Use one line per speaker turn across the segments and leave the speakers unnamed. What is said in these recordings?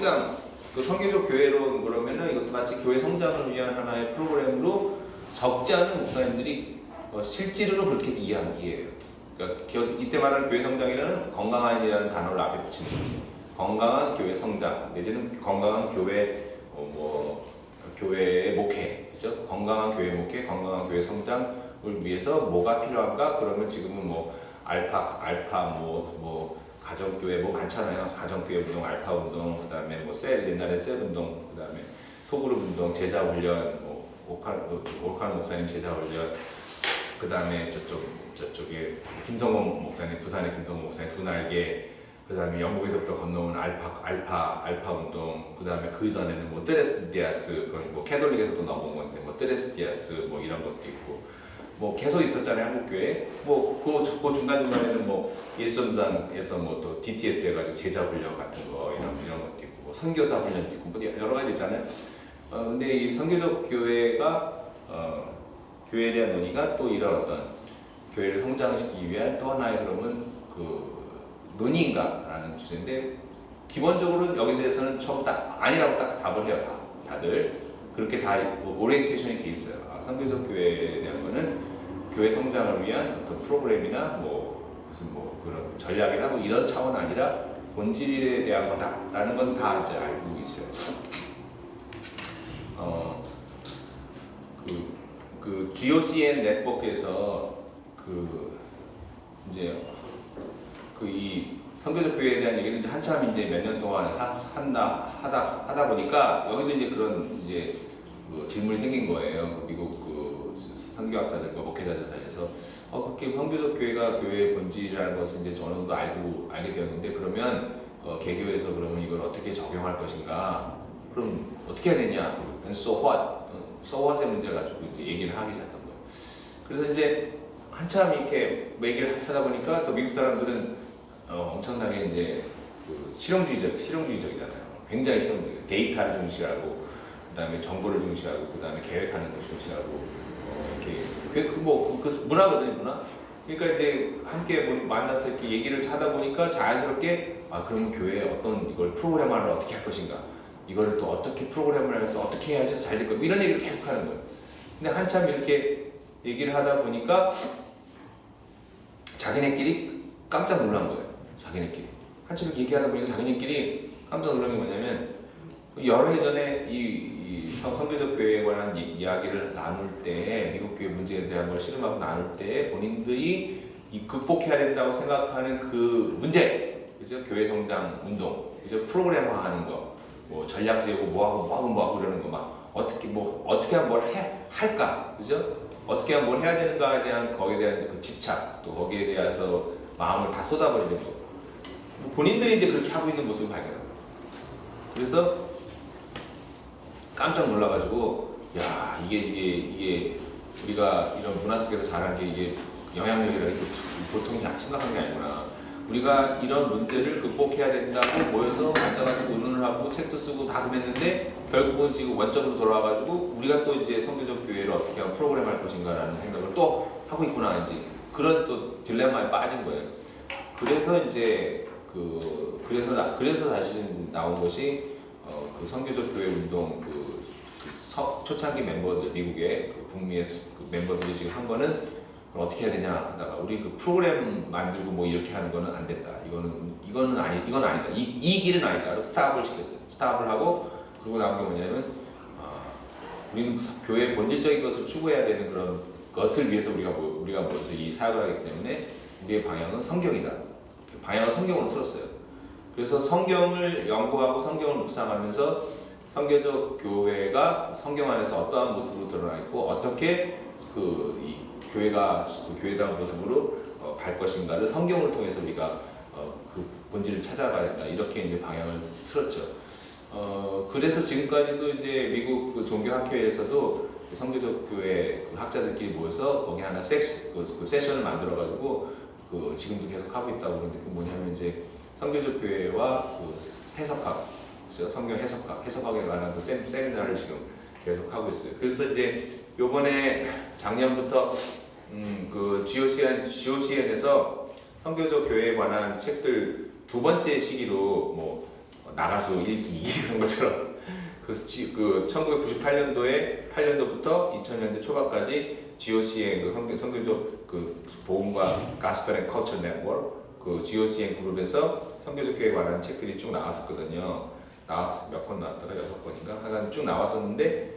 성장, 그 선교적 교회론 그러면은 이것도 마치 교회 성장을 위한 하나의 프로그램으로 적지 않은 목사님들이 실제로는 그렇게 이해해요. 그러니까 이때 말하는 교회 성장이라는 건강한이라는 단어를 앞에 붙이는 거지. 건강한 교회 성장 내지는 건강한 교회 교회의 목회, 그죠? 건강한 교회 목회, 건강한 교회 성장을 위해서 뭐가 필요한가? 그러면 지금은 뭐 알파 가정교회 뭐 많잖아요. 가정교회 운동, 알파 운동, 그다음에 뭐 옛날에 셀 운동, 그다음에 소그룹 운동, 제자 훈련, 뭐 오카노 목사님 제자 훈련, 그다음에 저쪽에 김성원 목사님, 부산의 김성원 목사님 두 날개, 그다음에 영국에서부터 건너온 알파 운동, 그다음에 그 전에는 뭐 트레스 디아스, 그건 뭐 캐톨릭에서도 넘어온 건데 뭐 트레스 디아스 뭐 이런 것도 있고. 뭐 계속 있었잖아요. 한국교회. 그 중간중간에는 뭐 일선단에서 뭐 또 DTS 해가지고 제자 훈련 같은 거 이런 것도 있고, 뭐 선교사 훈련도 있고, 뭐 여러 가지 있잖아요. 근데 이 선교적 교회가 교회에 대한 논의가 또 이런 어떤 교회를 성장시키기 위한 또 하나의 그러면 그 논의인가라는 주제인데, 기본적으로 여기에 대해서는 처음 딱 아니라고 딱 답을 해요. 다들 그렇게 다 오리엔테이션이 돼 있어요. 선교적 교회에 대한 거는 교회 성장을 위한 어떤 프로그램이나 뭐 무슨 뭐 그런 전략이나 뭐 이런 차원 아니라 본질에 대한 거다라는 건 다 이제 알고 있어요. 그 GOCN 네트워크에서 이 선교적 교회에 대한 얘기를 이제 한참 이제 몇 년 동안 하다 보니까 여기도 이제 그런 이제 질문이 생긴 거예요. 미국 선교학자들과 목회자들 사이에서 그렇게 선교적 교회가 교회의 본질이라는 것을 이제 어느 정도 알게 되었는데, 그러면 개교에서 그러면 이걸 어떻게 적용할 것인가? 그럼 어떻게 해야 되냐? So what의 문제를 가지고 이제 얘기를 하기 시작한 거예요. 그래서 이제 한참 이렇게 얘기를 하다 보니까 또 미국 사람들은 엄청나게 이제 실용주의적이잖아요. 굉장히 실용주의. 데이터를 중시하고, 그다음에 정보를 중시하고, 그다음에 계획하는 걸 중시하고, 이렇게 그 문화거든요, 문화. 그러니까 이제 함께 만나서 이렇게 얘기를 하다 보니까 자연스럽게 그러면 교회에 어떤 이걸 프로그램화를 어떻게 할 것인가, 이걸 또 어떻게 프로그램을 해서 어떻게 해야지 잘 될 거야, 이런 얘기를 계속 하는 거예요. 근데 한참 이렇게 얘기를 하다 보니까 자기네끼리 깜짝 놀란 거예요. 자기네끼리 한참 이렇게 얘기하다 보니까 자기네끼리 깜짝 놀란 게 뭐냐면, 여러 해 전에 이 선교적 교회에 관한 이야기를 나눌 때, 미국 교회 문제에 대한 걸 씨름하고 나눌 때 본인들이 극복해야 된다고 생각하는 그 문제, 그죠? 교회 성장 운동, 그죠? 프로그램화하는 거, 뭐 전략 세우고 뭐하고 이러는 거, 막 어떻게 하면 뭘 할까, 그죠? 어떻게 하면 뭘 해야 되는가에 대한 거기에 대한 그 집착, 또 거기에 대해서 마음을 다 쏟아버리는 거, 본인들이 이제 그렇게 하고 있는 모습을 발견합니다. 그래서 깜짝 놀라가지고, 야, 이게 우리가 이런 문화 속에서 자란 게 이게 영향력이라는 게 보통 심각한 게 아니구나. 우리가 이런 문제를 극복해야 된다고 모여서 앉아가지고 의논을 하고 책도 쓰고 다 그랬는데, 결국은 지금 원점으로 돌아와가지고 우리가 또 이제 선교적 교회를 어떻게 하면 프로그램 할 것인가라는 생각을 또 하고 있구나, 이제 그런 또 딜레마에 빠진 거예요. 그래서 이제 그래서 사실은 나온 것이 그 선교적 교회 운동 초창기 member들, 미국의 북미의 멤버들이 지금 한 거는 어떻게 해야 되냐 하다가, 우리 그 프로그램 만들고 뭐 이렇게 하는 거는 안 됐다. 이건 아니다. 이 길은 아니다. 스탑을 시켰어요. 스탑을 하고, 그리고 나온 게 뭐냐면, 우리는 교회의 본질적인 것을 추구해야 되는 그런 것을 위해서 우리가 모여서 이 사역을 하기 때문에 우리의 방향은 성경이다. 방향을 성경으로 틀었어요. 그래서 성경을 연구하고 성경을 묵상하면서 선교적 교회가 성경 안에서 어떠한 모습으로 드러나 있고, 어떻게 이 교회가 교회다운 모습으로 갈 것인가를 성경을 통해서 우리가 그 본질을 찾아가야 된다. 이렇게 이제 방향을 틀었죠. 그래서 지금까지도 이제 미국 그 종교학회에서도 선교적 교회 그 학자들끼리 모여서 거기 하나 그 세션을 만들어가지고 지금도 계속 하고 있다고 그러는데, 그 뭐냐면 이제 선교적 교회와 그 해석학, 성경 해석학에 관한 그 세미나를 지금 계속 하고 있어요. 그래서 이제 요번에 작년부터 그 GOCN에서 선교적 교회에 관한 책들 두 번째 시기로 뭐 나가수 1기, 2기 그런 것처럼 그 1998년도에 8년도부터 2000년대 초반까지 GOCN 그 선교적 그 복음과 가스펠 앤 컬처 네트워크 그 GOCN 그룹에서 선교적 교회에 관한 책들이 쭉 나왔었거든요. 몇 권 나왔더라? 6권인가? 하여간 쭉 나왔었는데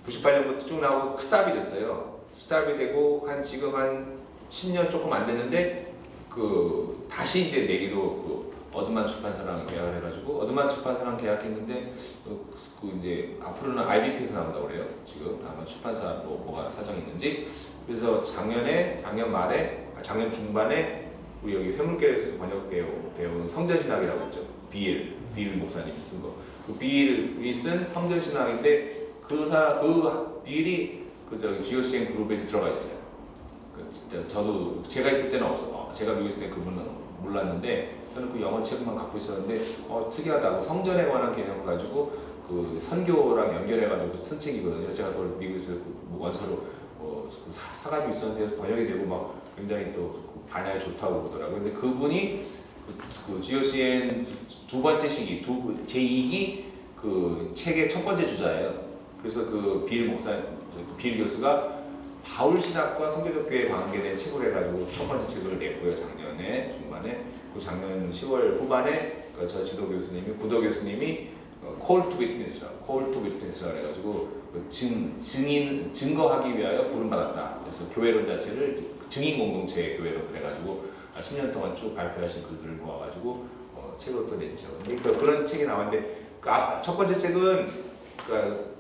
98년부터 쭉 나오고 스탑이 됐어요. 스탑이 되고 지금 한 10년 조금 안 됐는데 그 다시 이제 내기로 그 어드만 출판사랑 계약을 해가지고 어드만 출판사랑 계약했는데 그 이제 앞으로는 IBP에서 나온다고 그래요. 지금 아마 출판사 뭐가 사정이 있는지. 그래서 작년 말에 작년 중반에 우리 여기 샘물교회에서 번역되어 온 성전신학이라고 있죠. 빌 목사님이 쓴 거. 그 빌이 쓴 성전신학인데 그 빌이 그 GOCN 그룹에 들어가 있어요. 진짜 저도 제가 있을 때는 제가 미국에 있을 때 그분은 몰랐는데 저는 그 영어 책만 갖고 있었는데 특이하다고 성전에 관한 개념을 가지고 그 선교랑 연결해가지고 쓴 책이거든요. 제가 그걸 미국에서 원서로 사가지고 있었는데 번역이 되고 막 굉장히 또 반향이 좋다고 그러더라고요. 근데 그분이 그 GOCN 두 번째 시기, 제2기 그 책의 첫 번째 주자예요. 그래서 그 빌 교수가 바울 신학과 선교적 교회에 관계된 책을 해가지고 첫 번째 책을 냈고요. 작년에 중반에 그 작년 10월 후반에 저 지도 교수님이 구도 교수님이 Call to Witness라고 해가지고 증거하기 위하여 부름받았다. 그래서 교회론 자체를 증인 공동체의 교회로 그래가지고 10년 동안 쭉 발표하신 글들을 모아가지고 책으로 또 내주죠. 그러니까 그런 책이 나왔는데 첫 번째 책은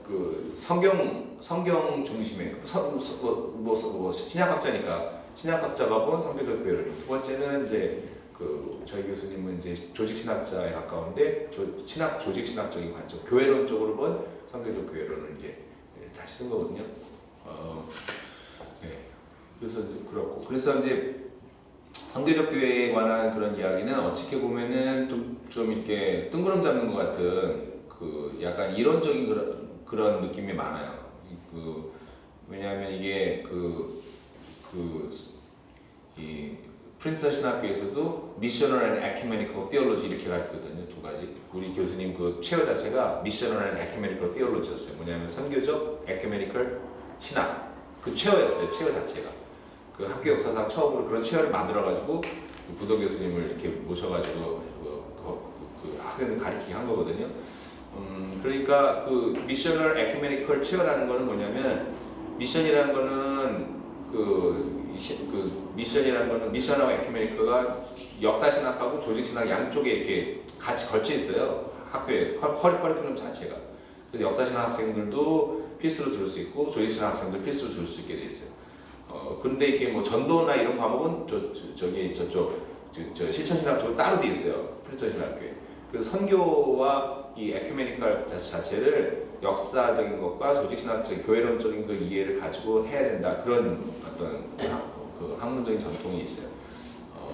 그 성경 중심의 신약학자가 본 성교적 교회를. 두 번째는 이제 그 저희 교수님은 이제 조직 신학자에 가까운데 조직 신학적인 관점, 교회론 쪽으로 본 성교적 교회론을 이제 다시 쓴 거거든요. 네. 그래서 이제 성교적 교회에 관한 그런 이야기는 어떻게 보면은 좀 이렇게 뜬구름 잡는 것 같은 그 약간 이론적인 그런 느낌이 많아요. 왜냐하면 이게 이 프린스턴 신학교에서도 Missional and Ecumenical Theology 이렇게 가르치거든요. 두 가지. 우리 교수님 그 체어 자체가 Missional and Ecumenical Theology였어요. 뭐냐면 선교적 에큐메니컬 신학 그 체어였어요. 체어 자체가. 그 학교 역사상 처음으로 그런 체어를 만들어가지고 부도 교수님을 이렇게 모셔가지고 그 학생을 가르치게 한 거거든요. 그러니까 그 미셔널 에큐메니컬 체어라는 거는 뭐냐면 미션이라는 거는 미션하고 에큐메니컬가 역사 신학하고 조직 신학 양쪽에 이렇게 같이 걸쳐 있어요. 학교에 커리큘럼 자체가. 그래서 역사 신학 학생들도 필수로 들을 수 있고 조직 신학 학생들 필수로 들을 수 있게 돼 있어요. 근데 이게 뭐 전도나 이런 과목은 저쪽 실천 신학 쪽으로 따로 돼 있어요. 프린스턴 신학교에. 그래서 선교와 이 에큐메니컬 자체를 역사적인 것과 조직신학적인 교회론적인 그 이해를 가지고 해야 된다. 그런 어떤 그 학문적인 전통이 있어요.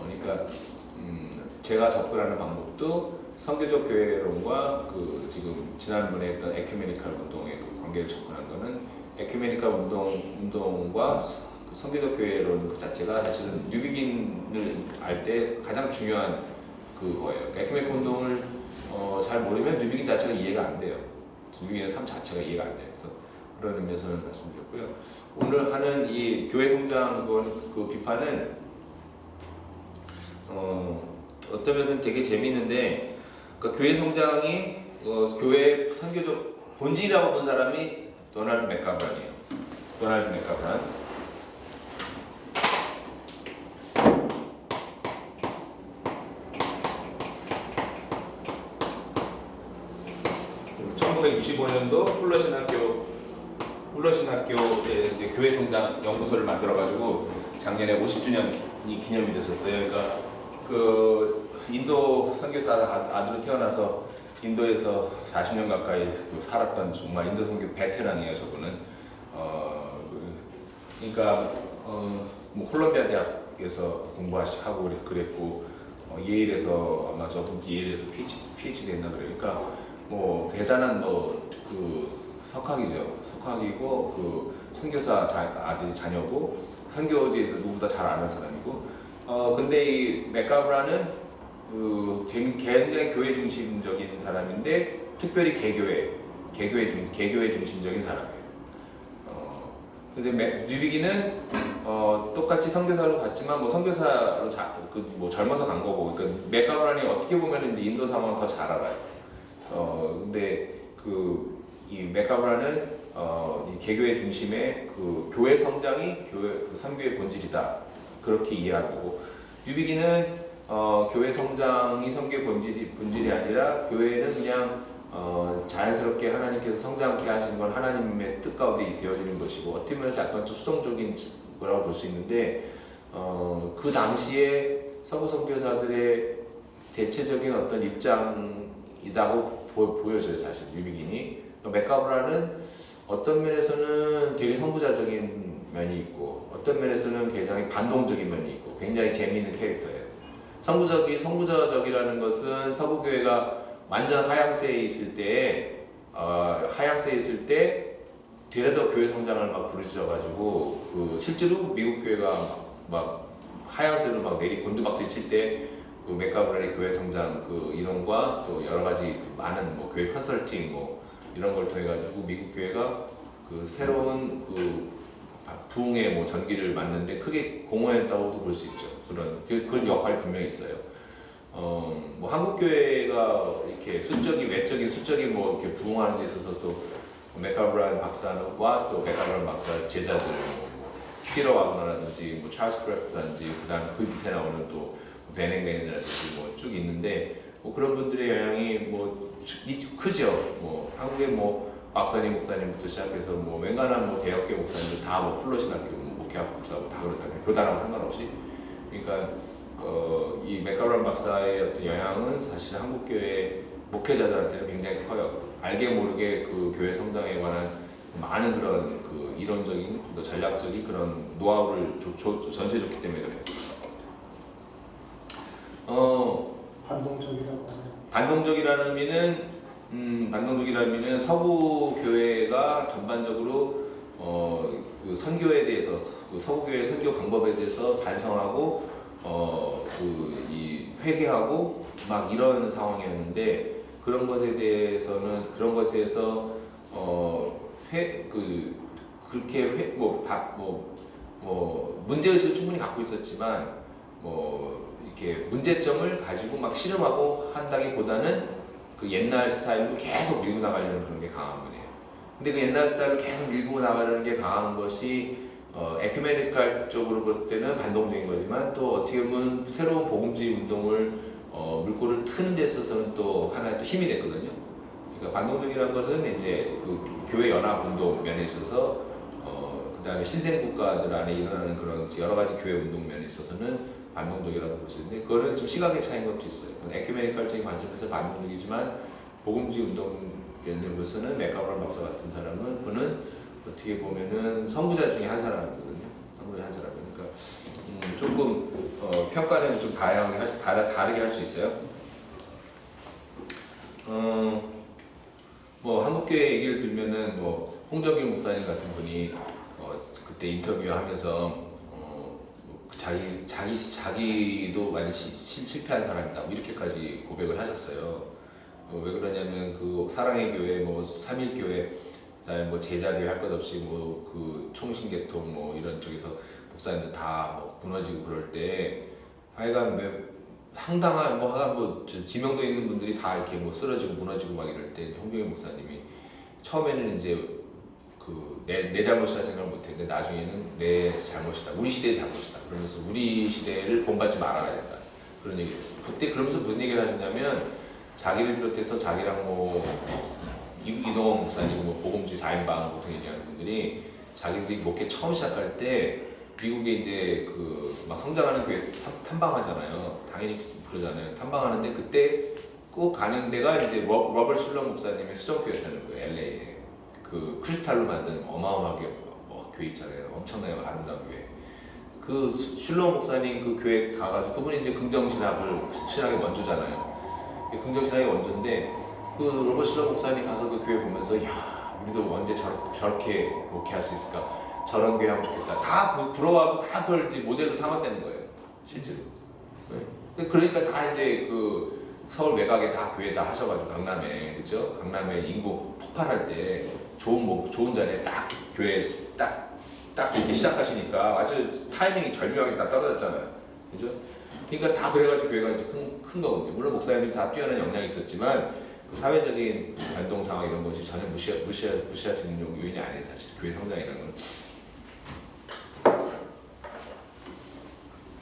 그러니까 제가 접근하는 방법도 선교적 교회론과 그 지금 지난번에 했던 에큐메니컬 운동의 그 관계를 접근한 거는 에큐메니컬 운동과 그 선교적 교회론 그 자체가 사실은 뉴비긴을 알 때 가장 중요한 그거예요. 그러니까 에큐메니컬 운동을 잘 모르면 뉴비긴 자체가 이해가 안 돼요. 뉴비긴의 삶 자체가 이해가 안 돼요. 그래서 그런 의미에서는 말씀드렸고요. 오늘 하는 이 교회 성장 그 비판은 어떤 면에서는 되게 재미있는데 그 교회 성장이 교회 선교적 본질이라고 본 사람이 도널드 맥가브란이에요. 도널드 맥가브란. 1965년도 훌러신학교의 교회 성장 연구소를 만들어가지고 작년에 50주년이 기념이 됐었어요. 그러니까 그 인도 선교사 아들로 태어나서 인도에서 40년 가까이 살았던 정말 인도 선교 베테랑이에요. 저분은. 그러니까 뭐 콜롬비아 대학에서 공부하고 그랬고 예일에서 아마 저분 예일에서 PhD 했나 그러니까. 뭐 대단한 그 석학이죠. 석학이고 그 선교사 아들이 자녀고 선교지에 누구보다 잘 아는 사람이고 근데 이 맥가브라는 굉장히 교회 중심적인 사람인데 특별히 개교회 중심적인 사람이에요. 근데 뉴비기는 똑같이 선교사로 갔지만 뭐 선교사로 뭐 젊어서 간 거고, 그러니까 맥가브란이 어떻게 보면 이제 인도 상황을 더 잘 알아요. 근데 이 맥가브란은 이 개교회 중심의 교회 성장이 선교의 본질이다, 그렇게 이해하는 거고, 뉴비기는 교회 성장이 선교의 본질이 아니라 교회는 그냥 자연스럽게 하나님께서 성장케 하시는 건 하나님의 뜻 가운데 되어지는 것이고, 어떻게 보면 약간 좀 수동적인 거라고 볼 수 있는데, 그 당시에 서구 선교사들의 대체적인 어떤 입장이라고 보여져요, 사실 뉴비긴이. 맥가브란은 어떤 면에서는 되게 선구자적인 면이 있고, 어떤 면에서는 굉장히 반동적인 면이 있고, 굉장히 재미있는 캐릭터예요. 선구자적이라는 것은 서구 교회가 완전 하향세에 있을 때, 되레더 교회 성장을 막 부르짖어가지고, 실제로 미국 교회가 막 하향세로 막 곤두박질 칠 때, 맥가브란의 교회 성장 이론과 또 여러 가지 많은 뭐 교회 컨설팅 뭐 이런 걸 통해 가지고 미국 교회가 새로운 부흥의 뭐 전기를 맞는데 크게 공헌했다고도 볼 수 있죠. 그런 역할이 분명히 있어요. 뭐 한국 교회가 이렇게 외적인 수적인 뭐 이렇게 부흥하는 데 있어서 또 맥가브란 박사와 또 맥가브란 박사 제자들, 피터 와그너라든지 뭐 찰스 크래프트라든지 그다음 그 밑에 나오는 또 베냉맨이라든지 뭐 쭉 있는데, 뭐 그런 분들의 영향이 뭐 크죠. 뭐 한국의 뭐 박사님 목사님부터 시작해서 뭐 웬간한 뭐 대학교 목사님들 다 뭐 플러신학교 목회학 박사고 다 그러잖아요. 교단하고 상관없이. 그러니까 이 맥가브란 박사의 어떤 영향은 사실 한국 교회 목회자들한테는 굉장히 커요. 알게 모르게 교회 성장에 관한 많은 그런 이론적인, 또 전략적인 그런 노하우를 전수해줬기 때문에 그래요. 반동적이라는 의미는 서구 교회가 전반적으로 선교에 대해서, 서구 교회 선교 방법에 대해서 반성하고 회개하고 막 이런 상황이었는데, 그런 것에서 문제의식을 충분히 갖고 있었지만 이렇게 문제점을 가지고 막 실험하고 한다기보다는 옛날 스타일로 계속 밀고 나가려는 그런 게 강한 분이에요. 근데 옛날 스타일로 계속 밀고 나가려는 게 강한 것이 에큐메니컬 쪽으로 볼 때는 반동적인 거지만, 또 어떻게 보면 새로운 복음주의 운동을 물꼬를 트는 데 있어서는 또 하나의 또 힘이 됐거든요. 그러니까 반동적이라는 것은 이제 교회 연합 운동 면에 있어서, 그 다음에 신생국가들 안에 일어나는 그런 여러 가지 교회 운동 면에 있어서는 반동적이라고 볼 수 있는데, 그거는 좀 시각의 차이인 것도 있어요. 에큐메니컬적인 관점에서 반동적이지만 복음주의 운동에서는 맥가브란 박사 같은 사람은, 그는 어떻게 보면은 선구자 중에 한 사람이거든요. 선구자 한 사람. 그러니까 조금 평가는 좀 다르게 할 수 있어요. 뭐 한국교회 얘기를 들면은 뭐 홍정길 목사님 같은 분이 그때 인터뷰하면서 자기도 많이 실패한 사람이다, 뭐 이렇게까지 고백을 하셨어요. 왜 그러냐면 사랑의 교회, 뭐 삼일교회, 그다음에 뭐 제자교회 할 것 없이 뭐 총신계통 뭐 이런 쪽에서 목사님들 다 뭐 무너지고 그럴 때, 하여간 상당한 지명도 있는 분들이 다 이렇게 뭐 쓰러지고 무너지고 막 이럴 때, 홍병일 목사님이 처음에는 이제 내 잘못이라 생각을 못했는데 나중에는 내 잘못이다, 우리 시대의 잘못이다, 그러면서 우리 시대를 본받지 말아야 된다, 그런 얘기를 했어요. 그때 그러면서 무슨 얘기를 하셨냐면, 자기를 비롯해서 자기랑 뭐 이동원 목사님, 뭐 복음주의 4인방 보통 얘기하는 분들이 자기들이 목회 처음 시작할 때 미국에 이제 막 성장하는 교회 탐방하잖아요. 당연히 그러잖아요. 탐방하는데 그때 꼭 가는 데가 이제 로버트 슐러 목사님의 수정교회였다는 거예요. LA에. 크리스탈로 만든 어마어마하게 교회 있잖아요. 엄청나게 아름다운 교회. 슐러 목사님 교회 가가지고, 그분이 이제 신학의 원조잖아요. 긍정신학의 원조인데, 로버트 슐러 목사님 가서 교회 보면서, 야, 우리도 언제 저렇게 목회할 수 있을까? 저런 교회 하면 좋겠다. 다 부러워하고 다 그걸 이제 모델로 삼았다는 거예요. 실제로. 그러니까 다 이제 그 서울 외곽에 다 교회 다 하셔가지고 강남에 그죠? 강남에 인구 폭발할 때 좋은 자리에 딱 교회 딱 이렇게 시작하시니까 아주 타이밍이 절묘하게 다 떨어졌잖아요, 그죠? 그러니까 다 그래가지고 교회가 이제 큰 거거든요. 물론 목사님들이 다 뛰어난 역량이 있었지만 그 사회적인 변동 상황 이런 것이 전혀 무시할 수 있는 요인이 아니에요, 사실 교회 성장이라는 건.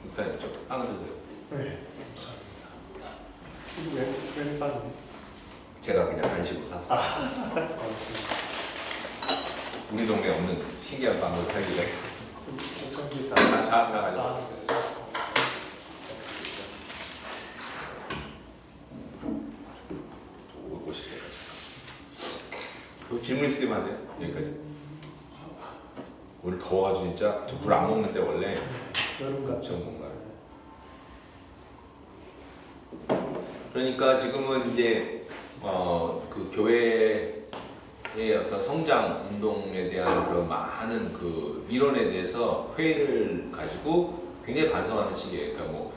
목사님 저빵 드세요.
네. 왜 빵?
제가 그냥 간식으로 샀어요. 우리 동네에 없는 신기한 빵을 팔길래
엄청 비싸.
다 가져왔어요. 질문 있으면 하세요. 여기까지. 오늘 더워가지고 진짜 저 물 안 먹는데 원래 엄청 뭔가. 그러니까 지금은 이제 그 교회의 어떤 성장 운동에 대한 그런 많은 그 이론에 대해서 회의를 가지고 굉장히 반성하는 시기예요. 그러니까 뭐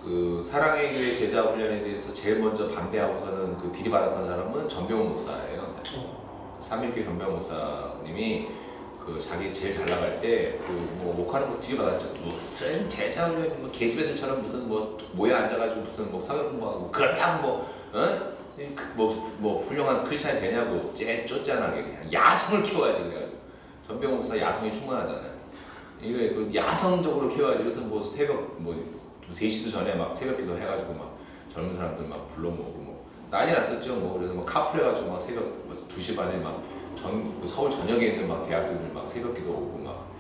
그 사랑의 교회 제자 훈련에 대해서 제일 먼저 반대하고서는 그 들이받았던 사람은 전병훈 목사예요. 삼일교회 전병훈 목사님이 그 자기 제일 잘 나갈 때 그 뭐 목하는 거 들이받았죠. 무슨 제자 훈련 뭐 계집애들처럼 무슨 뭐 모여 앉아가지고 무슨 뭐 사격 공부하고 그렇다고 뭐 훌륭한 크리스찬이 되냐고 쫓잖아. 그냥 야성을 키워야지 그래가지고 전병훈 목사 야성이 충만하잖아요. 이게 그 야성적으로 키워야지. 그래서 뭐 새벽 뭐 3시도 전에 막 새벽기도 해가지고 막 젊은 사람들 막 불러 모으고 뭐 난리 났었죠. 뭐 그래서 막 카풀 해가지고 막 새벽 2시 반에 막 서울 전역에 있는 막 대학생들 막 새벽기도 오고 막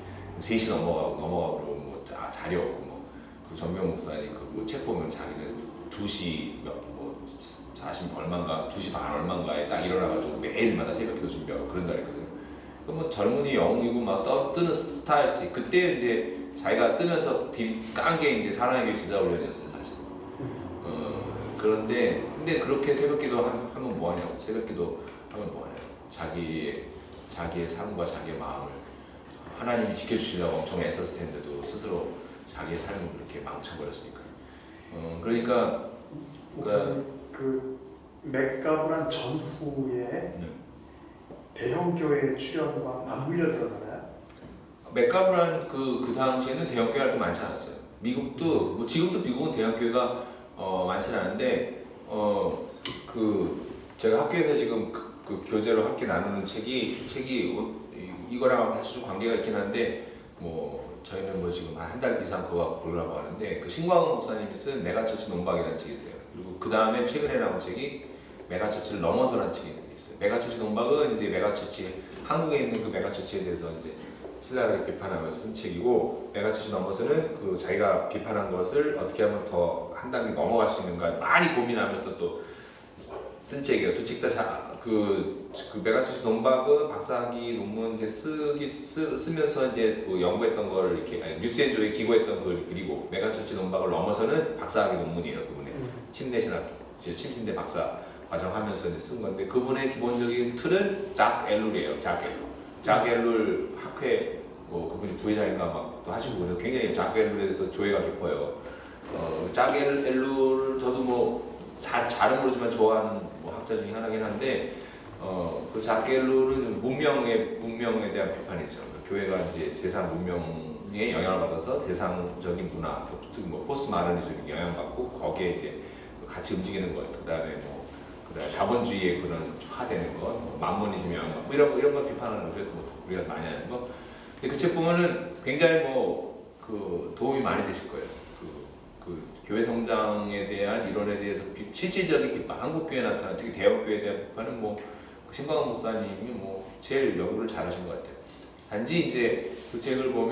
3시 넘어가고 뭐 자리 없고 뭐 그 전병 목사님 그 책 보면 자기는 2시 뭐 40 얼마인가 2시 반 얼마인가에 딱 일어나가지고 매일마다 새벽기도 준비하고 그런 날 있거든요. 그 뭐 젊은이 영웅이고 막 뜨는 스타였지. 그때 이제 자기가 뜨면서 깐 게 이제 사랑의 교회 지자 훈련이었어요, 사실. 그런데 근데 그렇게 새벽기도 하면 뭐하냐고. 새벽기도 하면 뭐하냐고. 자기의 삶과 자기의 마음을 하나님이 지켜주시려고 엄청 애썼을 텐데도 스스로 자기의 삶을 그렇게 망쳐버렸으니까. 그러니까
그 맥가브란 전후에 대형 교회 출연과 맞물려 들어가나요?
맥가브란 그 당시에는 대형 교회가 그렇게 많지 않았어요. 미국도 뭐 지금도 미국은 대형 교회가 많지는 않은데 그 제가 학교에서 지금 그 교재로 함께 나누는 책이 이거랑 사실 좀 관계가 있긴 한데 뭐 저희는 뭐 지금 한 달 이상 그거 보려고 하는데 그 신광훈 목사님이 쓴 메가처치 논박이라는 책이 있어요. 그리고 그 다음에 최근에 나온 책이 메가처치를 넘어서라는 책이 있어요. 메가처치 논박은 이제 메가처치 한국에 있는 그 메가처치에 대해서 이제 신랄하게 비판하면서 쓴 책이고, 메가처치 넘어서는 그 자기가 비판한 것을 어떻게 하면 더 한 단계 넘어갈 수 있는가 많이 고민하면서 또 쓴 책이에요. 두 책 다 그 메가처치 논박은 박사학위 논문 이제 쓰면서 이제 그 연구했던 걸 이렇게 뉴스엔조에 기고했던 걸 그리고, 메가처치 논박을 넘어서는 박사학위 논문이에요. 그분의 침신대 박사 과정하면서 이제 쓴 건데, 그분의 기본적인 틀은 작 엘룰이에요. 작 엘룰 학회 뭐 그분이 부회장인가 막 또 하시고 그래서 굉장히 작 엘룰에 대해서 조예가 깊어요. 작 엘룰 저도 뭐 잘은 모르지만 좋아하는 뭐 학자 중에 하나긴 한데, 그 작 엘룰은 문명에 대한 비판이죠. 교회가 이제 세상 문명에 영향을 받아서 세상적인 문화, 특히 뭐 포스트 마더니즘에 영향받고 거기에 이제 같이 움직이는 것, 그다음에 자본주의의 그런 화되는 것, 뭐 만모니즘에 영향받고 이런 거 비판하는 거죠. 뭐 우리가 많이 하는 거. 근데 그 책 보면은 굉장히 그 도움이 많이 되실 거예요. 그 교회 성장에 대한 이론에 대해서 실질적인 비판, 한국 교회에 나타난 특히 대형 교회에 대한 비판은 뭐 신광훈 목사님이 뭐 제일 연구를 잘하신 것 같아요. 단지 이제 그 책을 보고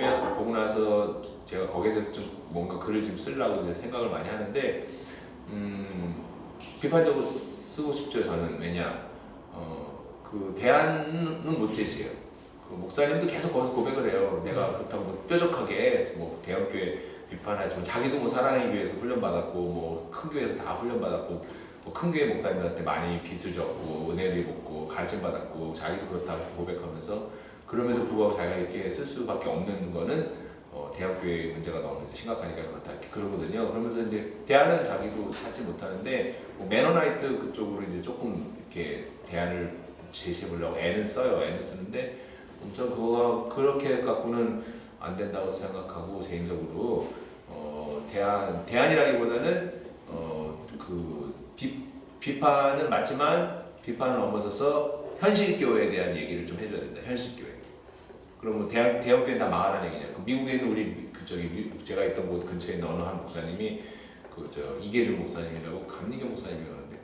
나서 제가 거기에 대해서 좀 뭔가 글을 좀 쓰려고 이제 생각을 많이 하는데, 비판적으로 쓰고 싶죠 저는. 왜냐, 그 대안은 못 제시해요. 그 목사님도 계속 거기서 고백을 해요. 내가 그렇다고 뭐 뾰족하게 뭐 대형 교회 비판하지만 자기도 뭐 사랑의 교회에서 훈련받았고 뭐 큰 교회에서 다 훈련받았고 뭐 큰 교회 목사님들한테 많이 빚을 졌고 은혜를 입었고 가르침 받았고 자기도 그렇다고 고백하면서, 그럼에도 불구하고 자기가 이렇게 쓸 수밖에 없는 거는 대학교에 문제가 너무 이제 심각하니까 그렇다 이렇게 그러거든요. 그러면서 이제 대안은 자기도 찾지 못하는데 뭐 매너나이트 그쪽으로 이제 조금 이렇게 대안을 제시해 보려고 애는 써요. 애는 쓰는데 저 그거 그렇게 갖고는 안 된다고 생각하고 개인적으로 대안이라기보다는 그 비판은 맞지만 비판을 넘어서서 현실교회에 대한 얘기를 좀 해줘야 된다. 현실교회. 그러면 대형교회 다 망하는 얘기냐? 그 미국에 있는 우리 제가 있던 곳 근처에 있는 어느 한 목사님이 이계준 목사님이라고 감리교 목사님이었는데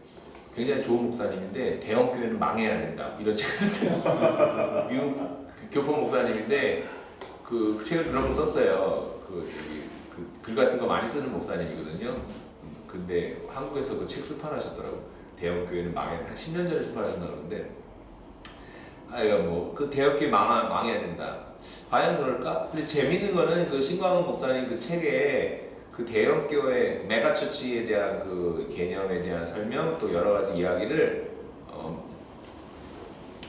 굉장히 좋은 목사님인데 대형교회는 망해야 된다 이런 책을 썼어요. 미국 교포 목사님인데 그 책을 그런 걸 썼어요. 글 같은 거 많이 쓰는 목사님이거든요. 근데 한국에서 그 책 출판하셨더라고. 대형교회는 한 10년 전에 출판하셨나 그러는데 이거 그 대형교회 망해야 된다. 과연 그럴까? 근데 재밌는 거는 그 신광훈 목사님 그 책에 그 대형교회 메가처치에 대한 그 개념에 대한 설명 또 여러 가지 이야기를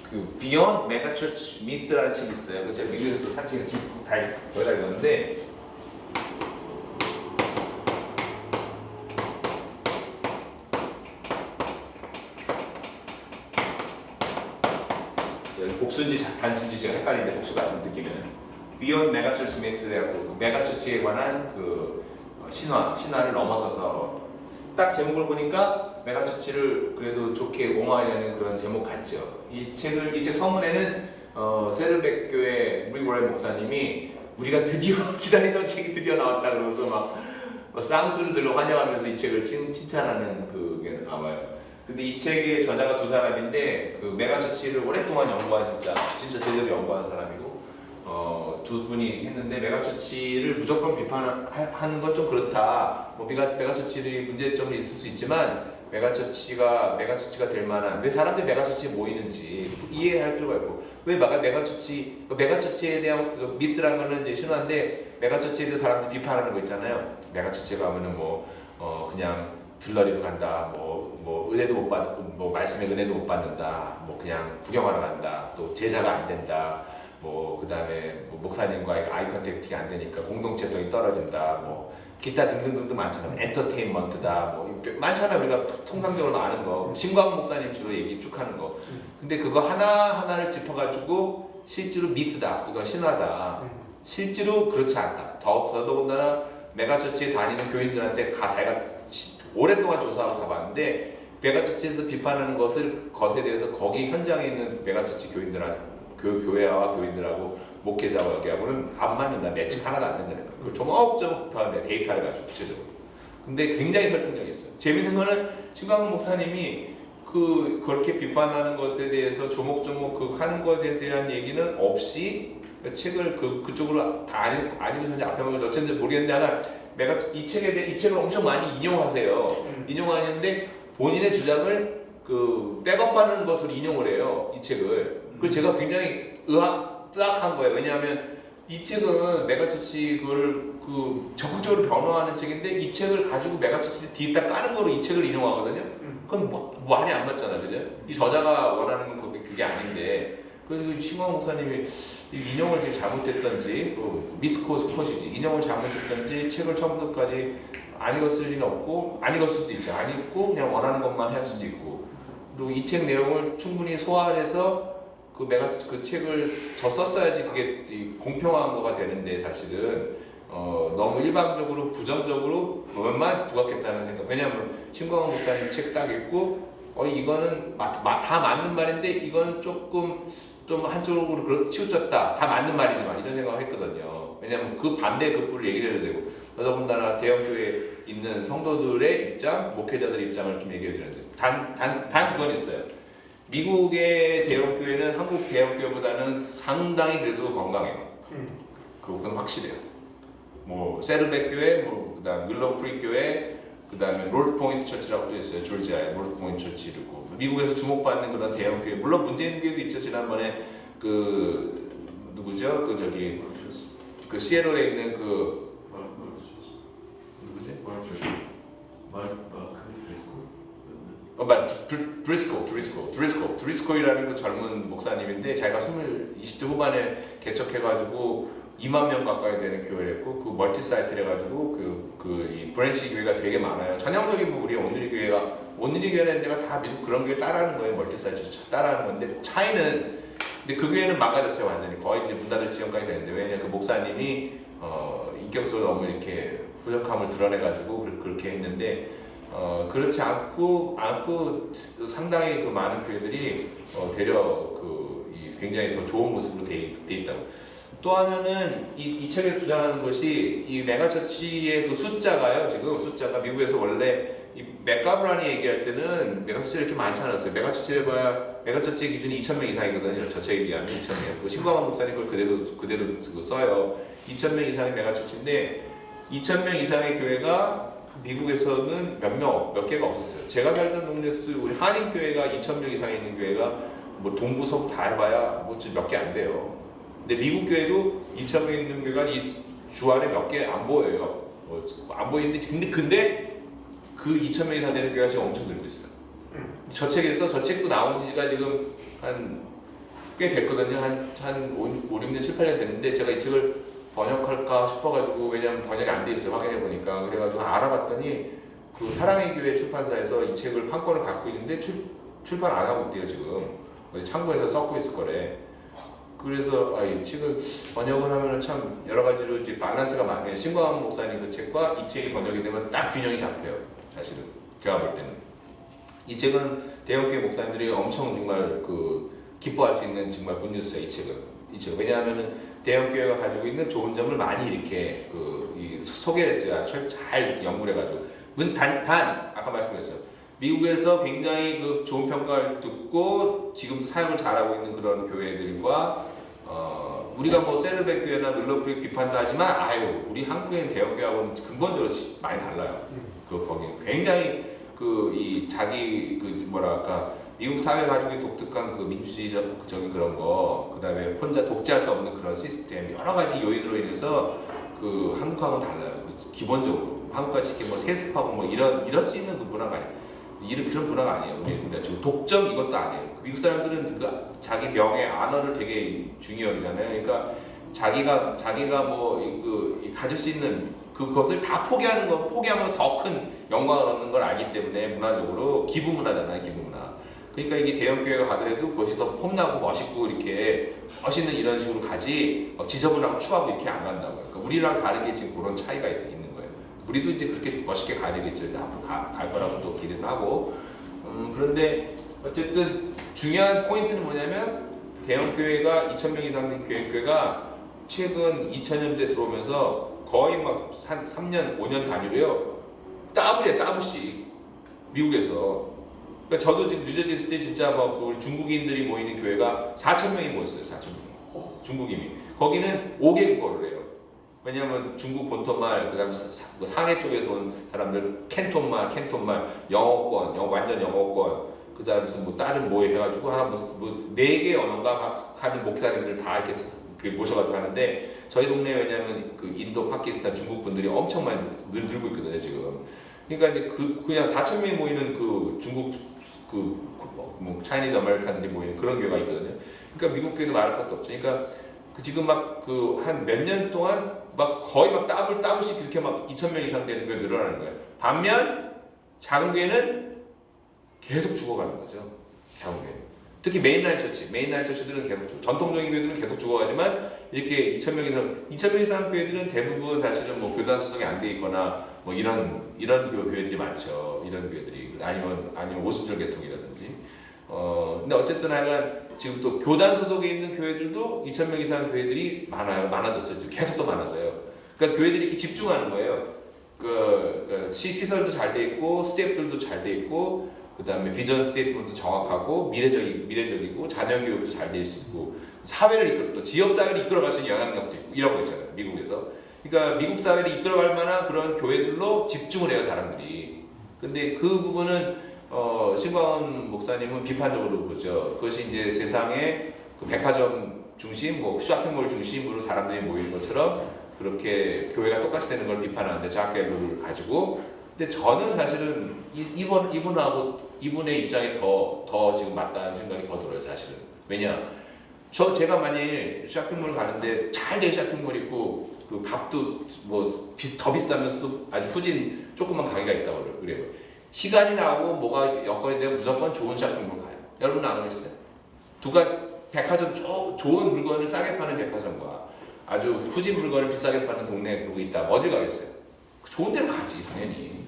그 Beyond Megachurch Myth라는 책이 있어요. 그 제가 미국에서 또 산 책을 지금 다 거기다 읽었는데 복수인지 단수인지 제가 헷갈리는데 복수 같은 느낌은 Beyond Megachurch Myth라고 메가처치에 관한 그 신화를 넘어서서 딱 제목을 보니까 메가처치를 그래도 좋게 옹호하려는 그런 제목 같죠. 이 책 서문에는 세르백 교회 무리고레 목사님이 우리가 드디어 기다리던 책이 드디어 나왔다 그러면서 막 쌍수를 들고 환영하면서 이 책을 친찬하는 그게 나와요. 근데 이 책의 저자가 두 사람인데 그 메가처치를 오랫동안 연구한 진짜 제대로 연구한 사람이고 두 분이 했는데 메가처치를 무조건 비판하는 건 좀 그렇다. 메가처치의 문제점이 있을 수 있지만 메가처치가 될 만한 왜 사람들이 메가처치에 모이는지 이해할 필요가 있고 왜 메가처치에 대한 미스라는 거는 이제 신화인데 메가처치에 대해서 사람들이 비판하는 거 있잖아요. 메가처치에 가면은 그냥 들러리로 간다. 은혜도 못 받, 말씀의 은혜도 못 받는다. 그냥 구경하러 간다. 또 제자가 안 된다. 그 다음에 목사님과의 아이 컨택트가 안 되니까 공동체성이 떨어진다. 기타 등등등등 많잖아요. 엔터테인먼트다. 많잖아요. 우리가 통상적으로 아는 거. 신광훈 목사님 주로 얘기 쭉 하는 거. 근데 그거 하나하나를 짚어가지고 실제로 미스다. 이거 신화다. 실제로 그렇지 않다. 더더군다나 메가처치에 다니는 교인들한테 자기가 오랫동안 조사하고 다 봤는데 메가처치에서 비판하는 것에 대해서 거기 현장에 있는 메가처치 교회와 교인들하고 목회자와 여기하고는 안 맞는다. 매칭 하나도 안 된다는 거예요. 그걸 조목조목 데이터를 가지고 구체적으로. 근데 굉장히 설득력이 있어요. 재밌는 거는 신광훈 목사님이 그렇게 비판하는 것에 대해서 조목조목 하는 것에 대한 얘기는 없이 책을 그쪽으로 다 안 읽으셨는지 앞에 보면 어쩐지 모르겠는데 이 책을 엄청 많이 인용하세요. 인용하는데 본인의 주장을 백업하는 것으로 인용을 해요. 이 책을. 그래서 제가 굉장히 뜨악한 거예요. 왜냐하면 이 책은 메가처치 그걸 적극적으로 변호하는 책인데 이 책을 가지고 메가처치 뒤에다 까는 거로 이 책을 인용하거든요. 그건 많이 안 맞잖아, 그죠? 이 저자가 원하는 건 그게 아닌데. 그래서 신광훈 목사님이 인용을 지금 잘못했던지 미스코스포시지 인용을 잘못했던지 책을 처음부터까지 안 읽었을 리는 없고 안 읽었을 수도 있죠. 안 읽고 그냥 원하는 것만 할 수도 있고 그리고 이 책 내용을 충분히 소화해서 그 책을 더 썼어야지 그게 공평한 거가 되는데 사실은 너무 일방적으로 부정적으로 그것만 부각했다는 생각. 왜냐하면 신광훈 목사님 책 딱 읽고 이거는 다 맞는 말인데 이건 좀 한쪽으로 치우쳤다. 다 맞는 말이지만 이런 생각을 했거든요. 왜냐하면 그 반대 급부를 얘기를 해야 되고 더더군다나 대형교회에 있는 성도들의 입장, 목회자들의 입장을 좀 얘기해 드렸는데 단 그건 있어요. 미국의 대형교회는 한국 대형교회보다는 상당히 그래도 건강해요. 그건 확실해요. 세르백 교회, 그다음 윌로우 크릭 교회, 그다음에 노스 포인트 처치라고 또 있어요. 조지아에 노스 포인트 처치 있고 미국에서 주목받는 그런 대형 교회 물론 문제 있는 교회도 있죠. 지난번에 누구죠? 시애틀에 있는 누구지? 드리스코이라는 그 젊은 목사님인데 자기가 20대 후반에 개척해가지고 2만 명 가까이 되는 교회를 했고 그 멀티 사이트를 해가지고 이 브랜치 교회가 되게 많아요. 전형적인 뭐 우리 온누리 교회는 내가 다 미국 그런 교회 따라하는 거예요. 멀티 사이트 따라하는 건데 차이는 근데 그 교회는 망가졌어요 완전히. 거의 이제 문 닫을 지경까지 됐는데 왜냐면 그 목사님이 인격적으로 너무 이렇게 부족함을 드러내가지고 그렇게 했는데 그렇지 않고 상당히 그 많은 교회들이 되려 굉장히 더 좋은 모습으로 돼 있다고. 또 하나는 이 책에 주장하는 것이 이 메가처치의 그 숫자가요. 지금 숫자가 미국에서 원래 이 맥가브란이 얘기할 때는 메가처치가 이렇게 많지 않았어요. 메가처치를 봐야 메가처치의 기준이 2,000명 이상이거든요. 저 책에 비하면 2,000명. 그 신광원 목사님 그걸 그대로 써요. 2,000명 이상의 메가처치인데 2,000명 이상의 교회가 미국에서는 몇 개가 없었어요. 제가 살던 동네에서 우리 한인교회가 2,000명 이상 있는 교회가 뭐 동부 서부 다 해봐야 뭐 몇 개 안 돼요. 근데 미국 교회도 2,000명 있는 교회가 이 주 안에 몇 개 안 보여요. 안 보이는데 근데 그 2,000명 이상 되는 교회가 지금 엄청 늘고 있어요. 저 책도 나온 지가 지금 꽤 됐거든요. 한 5, 6년, 7, 8년 됐는데 제가 이 책을 번역할까 싶어가지고 왜냐면 번역이 안 돼 있어요. 확인해 보니까 그래가지고 알아봤더니 그 사랑의 교회 출판사에서 이 책을 판권을 갖고 있는데 출판 안 하고 있대요 지금. 어디 창고에서 썩고 있을 거래. 그래서 이 책을 번역을 하면은 참 여러 가지로 이제 밸런스가 많아요. 신광원 목사님 그 책과 이 책이 번역이 되면 딱 균형이 잡혀요. 사실은 제가 볼 때는 이 책은 대형교회 목사님들이 엄청 정말 기뻐할 수 있는 정말 굿뉴스예요. 이 책은 왜냐하면은 대형교회가 가지고 있는 좋은 점을 많이 이렇게 소개를 했어요. 잘 연구를 해가지고 단 아까 말씀드렸어요. 미국에서 굉장히 좋은 평가를 듣고 지금도 사역을 잘하고 있는 그런 교회들과 우리가 뭐 세르백 교회나 밀러프릭 비판도 하지만 우리 한국에 있는 대형교회하고는 근본적으로 많이 달라요. 거기는 굉장히 자기 미국 사회 가지고 독특한 민주주의적인 그런 거, 그 다음에 혼자 독재할 수 없는 그런 시스템, 여러 가지 요인으로 인해서 한국하고는 달라요. 기본적으로 한국같이 이렇게 뭐 세습하고 뭐 이럴 수 있는 그 문화가 아니에요. 그런 문화가 아니에요. 우리가 지금 독점 이것도 아니에요. 미국 사람들은 자기 명예, 안어를 되게 중요히 여기잖아요. 그러니까 자기가 가질 수 있는 그것을 다 포기하면 더 큰 영광을 얻는 걸 알기 때문에 문화적으로 기부 문화잖아요. 기부 문화. 그러니까 이게 대형 교회가 가더라도 그것이 더 폼나고 멋있고 이렇게 멋있는 이런 식으로 가지 지저분하고 추하고 이렇게 안 간다고요. 그러니까 우리랑 다르게 지금 그런 차이가 있는 거예요. 우리도 이제 그렇게 멋있게 가야 되겠죠. 앞으로 갈 거라고 또 기대도 하고. 그런데 어쨌든 중요한 포인트는 뭐냐면 대형 교회가 2,000명 이상 된 교회가 최근 2000년대 들어오면서 거의 막 한 3년, 5년 단위로요. 더블씩 미국에서. 그러니까 저도 지금 뉴저지 스테이트 진짜 중국인들이 모이는 교회가 4,000명이 모였어요. 4,000명. 중국인이. 거기는 5개국어를 해요. 왜냐하면 중국 본토말, 그다음 상해 쪽에서 온 사람들 캔톤말, 영어권, 완전 영어권, 그다음에 무슨 다른 해가지고 한 4개 언어가 하는 목사님들 다 이렇게 모셔가지고 하는데 저희 동네에 왜냐하면 인도, 파키스탄, 중국 분들이 엄청 많이 늘고 있거든요 지금. 그러니까 이제 그냥 4,000명이 모이는 중국 차이니즈 아메리칸들이 모이는 그런 교회가 있거든요. 그러니까 미국 교회도 말할 것도 없죠. 그러니까 지금 한 몇 년 동안 거의 더블씩 이렇게 2,000명 이상 되는 교회 늘어나는 거예요. 반면 작은 교회는 계속 죽어가는 거죠. 작은 교회. 특히 메인라인 처치들은 계속 전통적인 교회들은 계속 죽어가지만 이렇게 2,000명 이상 교회들은 대부분 사실은 교단 소속이 안 돼 있거나 이런 교회들이 많죠. 이런 교회들이 아니면 오순절 계통이라든지. 근데 어쨌든 하여간 지금 또 교단 소속에 있는 교회들도 2,000명 이상 교회들이 많아졌어요. 지금 계속 더 많아져요. 그러니까 교회들이 이렇게 집중하는 거예요. 시설도 잘 돼 있고 스태프들도 잘 돼 있고 그 다음에 비전 스테이트먼트 정확하고 미래적이고 자녀 교육도 잘 돼 있고 사회를 또 지역 사회를 이끌어갈 수 있는 영향력도 있고 이라고 있잖아요. 미국에서. 그러니까 미국 사회를 이끌어갈 만한 그런 교회들로 집중을 해요 사람들이. 근데 그 부분은 신광원 목사님은 비판적으로 보죠. 그것이 이제 세상의 백화점 중심, 쇼핑몰 중심으로 사람들이 모이는 것처럼 그렇게 교회가 똑같이 되는 걸 비판하는데 자켓을 가지고. 근데 저는 사실은 이분의 입장이 더 지금 맞다는 생각이 더 들어요, 사실은. 왜냐? 제가 만일 쇼핑몰 가는데 잘 된 쇼핑몰 있고 그 값도 뭐 더 비싸면서도 아주 후진 조그만 가게가 있다고 그래요. 시간이 나고 뭐가 여건이 되면 무조건 좋은 쇼핑몰 가요. 여러분 안 그랬어요? 백화점 좋은 물건을 싸게 파는 백화점과 아주 후진 물건을 비싸게 파는 동네에 그러고 있다. 어딜 가겠어요? 좋은 데로 가지 당연히.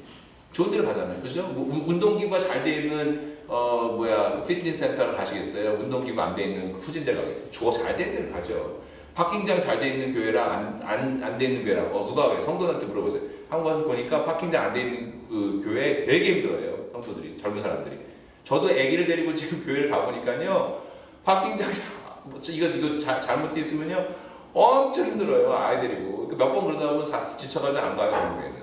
좋은 데로 가잖아요. 그죠? 운동기구가 잘 돼 있는 피트니스 센터를 가시겠어요? 운동기구 안 돼 있는 후진 데를 가겠죠. 잘 돼 있는 데를 가죠. 파킹장 잘 돼 있는 교회랑 안 돼 있는 교회랑 누가 가요? 성도들한테 물어보세요. 한국 와서 보니까 파킹장 안 돼 있는 그 교회 되게 힘들어요. 성도들이, 젊은 사람들이. 저도 아기를 데리고 지금 교회를 가보니까요. 파킹장 이거 잘못 돼 있으면요 엄청 힘들어요. 아이 데리고 몇 번 그러다 보면 지쳐가지고 안 가요. 한국에는.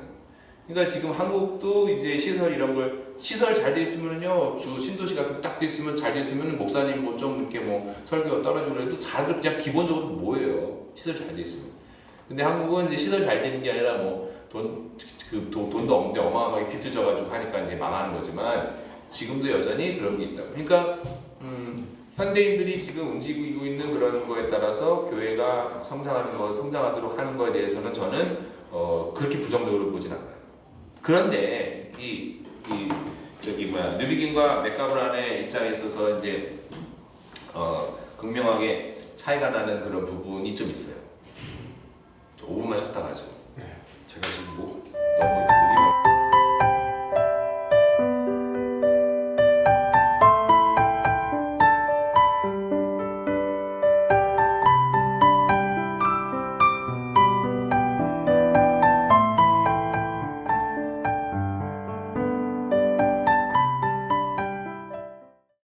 그러니까 지금 한국도 이제 시설 잘 돼 있으면요 신도시가 딱 돼 있으면 잘 돼 있으면 목사님 뭐 좀 이렇게 뭐 설교 떨어지고 그래도 잘 그냥 기본적으로 뭐예요 시설 잘 돼 있으면. 근데 한국은 이제 시설 잘 되는 게 아니라 뭐 돈도 없는데 어마어마하게 빚을 져가지고 하니까 이제 망하는 거지만 지금도 여전히 그런 게 있다. 그러니까 현대인들이 지금 움직이고 있는 그런 거에 따라서 교회가 성장하도록 하는 거에 대해서는 저는 그렇게 부정적으로 보진 않아요. 그런데 뉴비긴과 맥가브란의 입장에 있어서 이제 극명하게 차이가 나는 그런 부분이 좀 있어요. 5분만 쉬었다 가죠.